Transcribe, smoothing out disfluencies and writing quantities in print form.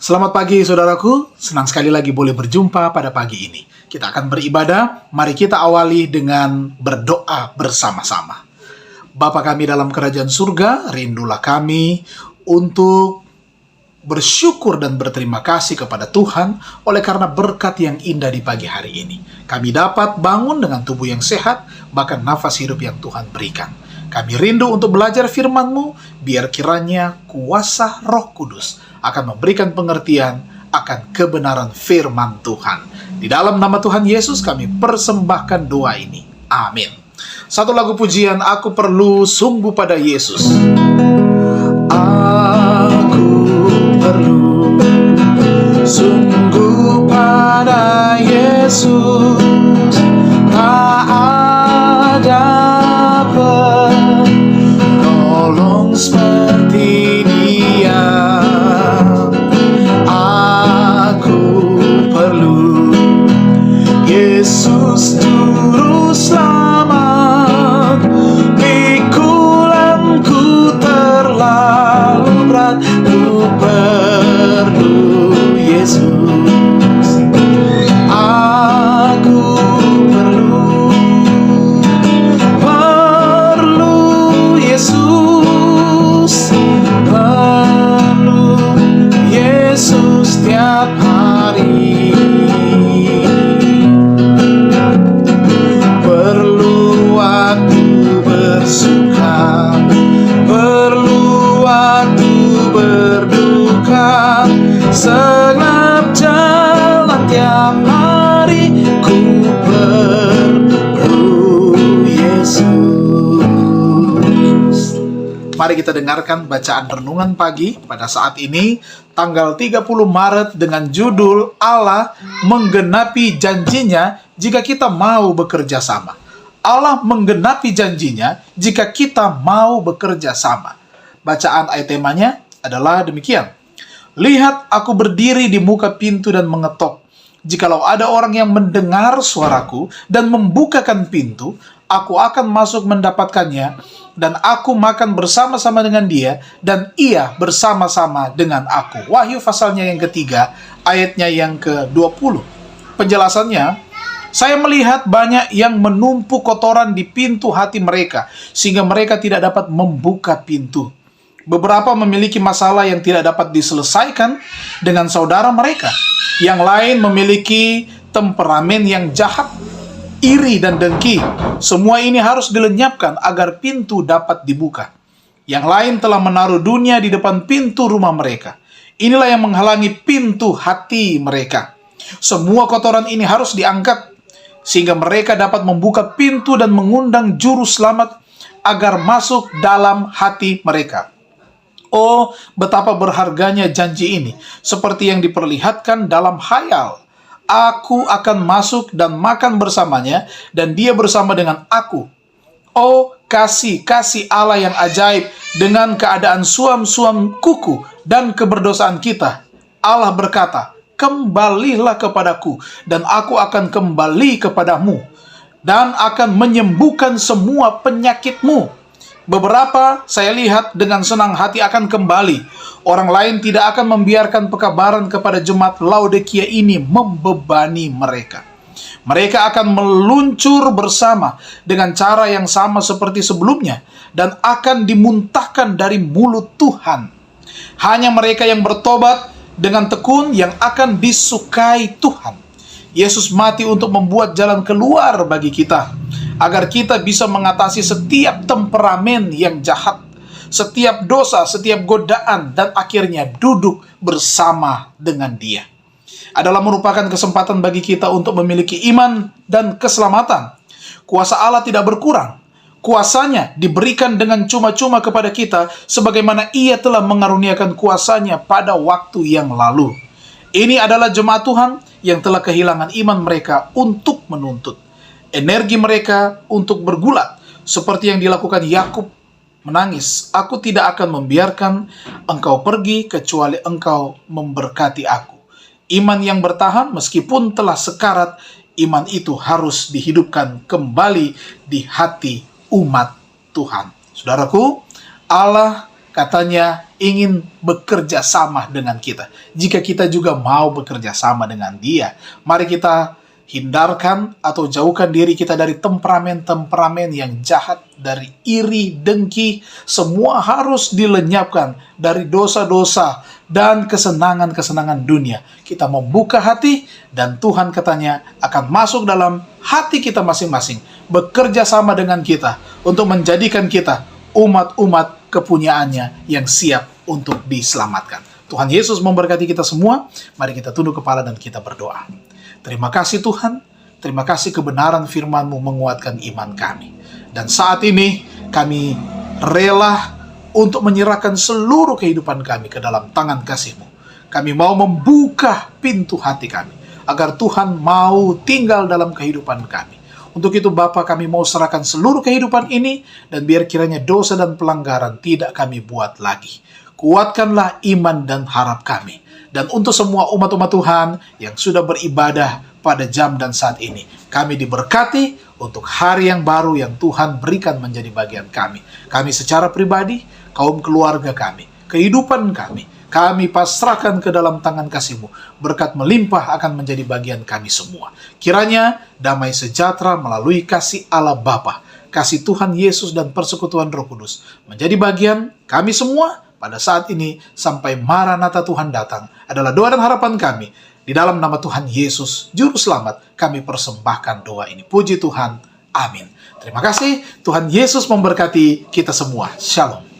Selamat pagi saudaraku, senang sekali lagi boleh berjumpa pada pagi ini. Kita akan beribadah, mari kita awali dengan berdoa bersama-sama. Bapa kami dalam kerajaan surga, rindulah kami untuk bersyukur dan berterima kasih kepada Tuhan oleh karena berkat yang indah di pagi hari ini. Kami dapat bangun dengan tubuh yang sehat, bahkan nafas hidup yang Tuhan berikan. Kami rindu untuk belajar firman-Mu, biar kiranya kuasa Roh Kudus akan memberikan pengertian akan kebenaran firman Tuhan. Di dalam nama Tuhan Yesus kami persembahkan doa ini. Amin. Satu lagu pujian, aku perlu sungguh pada Yesus. Aku perlu sungguh pada Yesus. Tak ada penolong seperti Dia. Yesus juru selamat, pikulanku terlalu berat, ku perlu Yesus. Aku perlu Yesus, perlu Yesus tiap hari. Bersuka, perlu waktu berduka, segenap jalan tiap hari, ku perlu Yesus. Mari kita dengarkan bacaan renungan pagi pada saat ini, tanggal 30 Maret dengan judul Allah menggenapi janjinya jika kita mau bekerja sama. Allah menggenapi janjinya jika kita mau bekerja sama. Bacaan ayat temanya adalah demikian. Lihat, aku berdiri di muka pintu dan mengetok. Jikalau ada orang yang mendengar suaraku dan membukakan pintu, aku akan masuk mendapatkannya, dan aku makan bersama-sama dengan dia, dan ia bersama-sama dengan aku. Wahyu pasalnya yang ketiga, ayatnya yang ke-20. Penjelasannya, saya melihat banyak yang menumpuk kotoran di pintu hati mereka, sehingga mereka tidak dapat membuka pintu. Beberapa memiliki masalah yang tidak dapat diselesaikan dengan saudara mereka. Yang lain memiliki temperamen yang jahat, iri dan dengki. Semua ini harus dilenyapkan agar pintu dapat dibuka. Yang lain telah menaruh dunia di depan pintu rumah mereka. Inilah yang menghalangi pintu hati mereka. Semua kotoran ini harus diangkat, sehingga mereka dapat membuka pintu dan mengundang juru selamat agar masuk dalam hati mereka. Oh, betapa berharganya janji ini, seperti yang diperlihatkan dalam khayal. Aku akan masuk dan makan bersamanya, dan dia bersama dengan aku. Oh, kasih Allah yang ajaib dengan keadaan suam-suam kuku dan keberdosaan kita. Allah berkata, kembalilah kepadaku, dan aku akan kembali kepadamu, dan akan menyembuhkan semua penyakitmu. Beberapa saya lihat dengan senang hati akan kembali. Orang lain tidak akan membiarkan pekabaran kepada jemaat Laodikia ini membebani mereka. Mereka akan meluncur bersama dengan cara yang sama seperti sebelumnya, dan akan dimuntahkan dari mulut Tuhan. Hanya mereka yang bertobat dengan tekun yang akan disukai Tuhan. Yesus mati untuk membuat jalan keluar bagi kita, agar kita bisa mengatasi setiap temperamen yang jahat, setiap dosa, setiap godaan, dan akhirnya duduk bersama dengan Dia. Adalah merupakan kesempatan bagi kita untuk memiliki iman dan keselamatan. Kuasa Allah tidak berkurang. Kuasanya diberikan dengan cuma-cuma kepada kita, sebagaimana Ia telah mengaruniakan kuasanya pada waktu yang lalu. Ini adalah jemaat Tuhan yang telah kehilangan iman mereka untuk menuntut. Energi mereka untuk bergulat, seperti yang dilakukan Yakub menangis. Aku tidak akan membiarkan engkau pergi, kecuali engkau memberkati aku. Iman yang bertahan meskipun telah sekarat, iman itu harus dihidupkan kembali di hati umat Tuhan. Saudaraku, Allah katanya ingin bekerja sama dengan kita. Jika kita juga mau bekerja sama dengan Dia, mari kita hindarkan atau jauhkan diri kita dari temperamen-temperamen yang jahat, dari iri, dengki. Semua harus dilenyapkan dari dosa-dosa dan kesenangan-kesenangan dunia. Kita membuka hati dan Tuhan katanya akan masuk dalam hati kita masing-masing, bekerja sama dengan kita untuk menjadikan kita umat-umat kepunyaannya yang siap untuk diselamatkan. Tuhan Yesus memberkati kita semua. Mari kita tunduk kepala dan kita berdoa. Terima kasih Tuhan, terima kasih kebenaran firman-Mu menguatkan iman kami. Dan saat ini kami rela untuk menyerahkan seluruh kehidupan kami ke dalam tangan kasih-Mu. Kami mau membuka pintu hati kami, agar Tuhan mau tinggal dalam kehidupan kami. Untuk itu Bapa, kami mau serahkan seluruh kehidupan ini, dan biar kiranya dosa dan pelanggaran tidak kami buat lagi. Kuatkanlah iman dan harap kami. Dan untuk semua umat-umat Tuhan yang sudah beribadah pada jam dan saat ini, kami diberkati untuk hari yang baru yang Tuhan berikan menjadi bagian kami. Kami secara pribadi, kaum keluarga kami, kehidupan kami pasrahkan ke dalam tangan kasih-Mu. Berkat melimpah akan menjadi bagian kami semua. Kiranya damai sejahtera melalui kasih Allah Bapa, kasih Tuhan Yesus dan persekutuan Roh Kudus menjadi bagian kami semua pada saat ini sampai Maranatha Tuhan datang, adalah doa dan harapan kami. Di dalam nama Tuhan Yesus, Juru Selamat, kami persembahkan doa ini. Puji Tuhan. Amin. Terima kasih. Tuhan Yesus memberkati kita semua. Shalom.